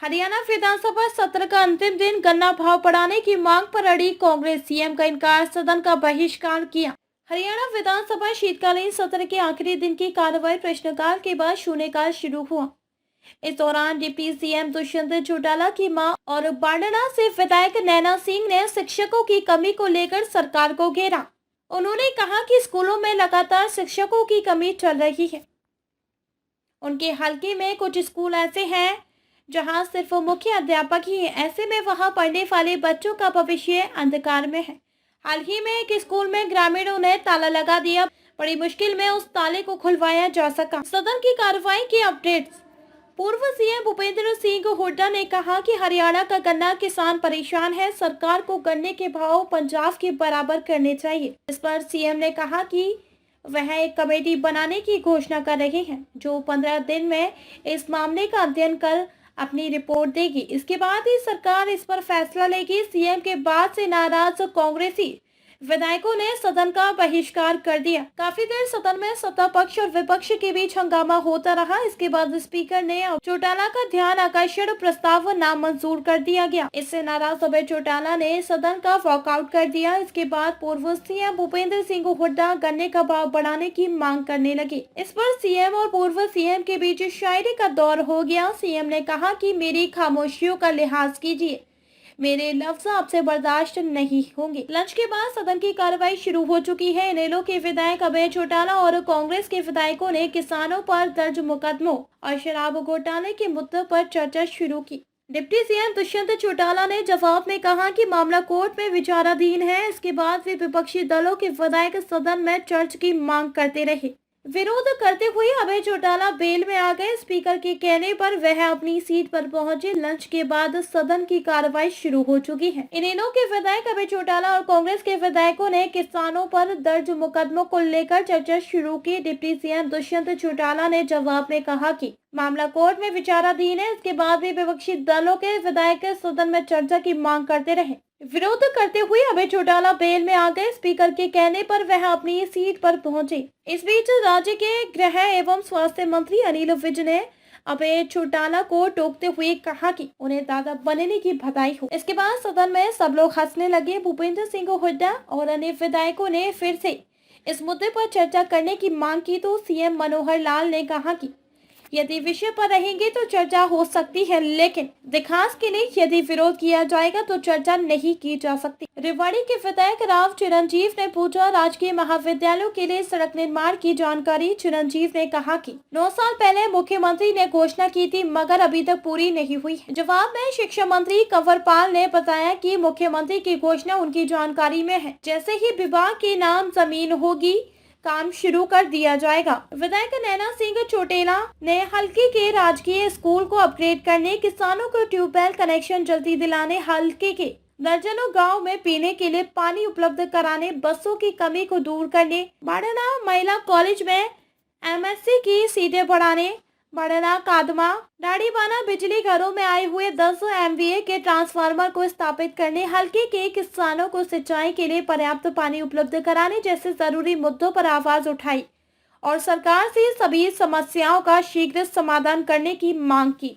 हरियाणा विधानसभा सत्र का अंतिम दिन गन्ना भाव बढ़ाने की मांग पर अड़ी कांग्रेस। सीएम का इनकार, सदन का बहिष्कार किया। हरियाणा विधानसभा शीतकालीन सत्र के आखिरी दिन की कार्रवाई प्रश्नकाल के बाद शून्यकाल शुरू हुआ। इस दौरान डिप्टी सीएम दुष्यंत चौटाला की मां और बांडना से विधायक नैना सिंह ने शिक्षकों की कमी को लेकर सरकार को घेरा। उन्होंने कहा कि स्कूलों में लगातार शिक्षकों की कमी चल रही है। उनके हलके में कुछ स्कूल ऐसे हैं जहां सिर्फ मुख्य अध्यापक ही हैं। ऐसे में वहां पढ़ने वाले बच्चों का भविष्य अंधकार में है। हाल ही में एक स्कूल में ग्रामीणों ने ताला लगा दिया। बड़ी मुश्किल में उस ताले को खुलवाया जा सका। सदन की कार्रवाई की अपडेट्स। पूर्व सीएम भूपेंद्र सिंह हुड्डा ने कहा कि हरियाणा का गन्ना किसान परेशान है। सरकार को गन्ने के भाव पंजाब के बराबर करने चाहिए। इस पर सीएम ने कहा कि वह एक कमेटी बनाने की घोषणा कर रहे हैं, जो 15 दिन में इस मामले का अध्ययन कर अपनी रिपोर्ट देगी। इसके बाद ही सरकार इस पर फैसला लेगी। सीएम के बाद से नाराज कांग्रेसी विधायकों ने सदन का बहिष्कार कर दिया। काफी देर सदन में सत्ता पक्ष और विपक्ष के बीच हंगामा होता रहा। इसके बाद स्पीकर ने चौटाला का ध्यान आकर्षण प्रस्ताव नामंजूर कर दिया गया। इससे नाराज अभय चौटाला ने सदन का वॉकआउट कर दिया। इसके बाद पूर्व सीएम भूपेंद्र सिंह हुड्डा गन्ने का भाव बढ़ाने की मांग करने लगे। इस पर सीएम और पूर्व सीएम के बीच शायरी का दौर हो गया। सीएम ने कहा कि मेरी खामोशियों का लिहाज कीजिए, मेरे लफ्ज आपसे बर्दाश्त नहीं होंगे। लंच के बाद सदन की कार्रवाई शुरू हो चुकी है। इनेलो के विधायक अभय चौटाला और कांग्रेस के विधायकों ने किसानों पर दर्ज मुकदमों और शराब घोटाले के मुद्दे पर चर्चा शुरू की। डिप्टी सीएम दुष्यंत चौटाला ने जवाब में कहा कि मामला कोर्ट में विचाराधीन है। इसके बाद भी विपक्षी दलों के विधायक सदन में चर्चा की मांग करते रहे। विरोध करते हुए अभय चौटाला बेल में आ गए। स्पीकर के कहने पर वह अपनी सीट पर पहुंचे। लंच के बाद सदन की कार्रवाई शुरू हो चुकी है। इनेलो के विधायक अभय चौटाला और कांग्रेस के विधायकों ने किसानों पर दर्ज मुकदमों को लेकर चर्चा शुरू की। डिप्टी सीएम दुष्यंत चौटाला ने जवाब में कहा कि मामला कोर्ट में विचाराधीन है। इसके बाद भी विपक्षी दलों के विधायक सदन में चर्चा की मांग करते रहे। विरोध करते हुए अभय चौटाला बेल में आ गए। स्पीकर के कहने पर वह अपनी सीट पर पहुंचे। इस बीच राज्य के गृह एवं स्वास्थ्य मंत्री अनिल विज ने अभय चौटाला को टोकते हुए कहा कि उन्हें दादा बनने की बधाई हो। इसके बाद सदन में सब लोग हंसने लगे। भूपेंद्र सिंह हुड्डा और अन्य विधायकों ने फिर से इस मुद्दे पर चर्चा करने की मांग की तो सीएम मनोहर लाल ने कहा कि यदि विषय पर रहेंगे तो चर्चा हो सकती है, लेकिन दिखास के लिए यदि विरोध किया जाएगा तो चर्चा नहीं की जा सकती। रेवाड़ी के विधायक राव चिरंजीव ने पूछा, राजकीय महाविद्यालयों के लिए सड़क निर्माण की जानकारी। चिरंजीव ने कहा कि 9 साल पहले मुख्यमंत्री ने घोषणा की थी, मगर अभी तक पूरी नहीं हुई। जवाब में शिक्षा मंत्री कंवरपाल ने बताया कि मुख्यमंत्री की घोषणा उनकी जानकारी में है। जैसे ही विभाग के नाम जमीन होगी, काम शुरू कर दिया जाएगा। विधायक नैना सिंह चौटाला ने हलके के राजकीय स्कूल को अपग्रेड करने, किसानों को ट्यूबवेल कनेक्शन जल्दी दिलाने, हलके के दर्जनों गांव में पीने के लिए पानी उपलब्ध कराने, बसों की कमी को दूर करने, बाड़ना महिला कॉलेज में एमएससी की सीटें बढ़ाने, बड़ना कादमा डाड़ीबाना बिजली घरों में आए हुए 10 एमवीए के ट्रांसफार्मर को स्थापित करने, हल्के के किसानों को सिंचाई के लिए पर्याप्त पानी उपलब्ध कराने जैसे जरूरी मुद्दों पर आवाज उठाई और सरकार से सभी समस्याओं का शीघ्र समाधान करने की मांग की।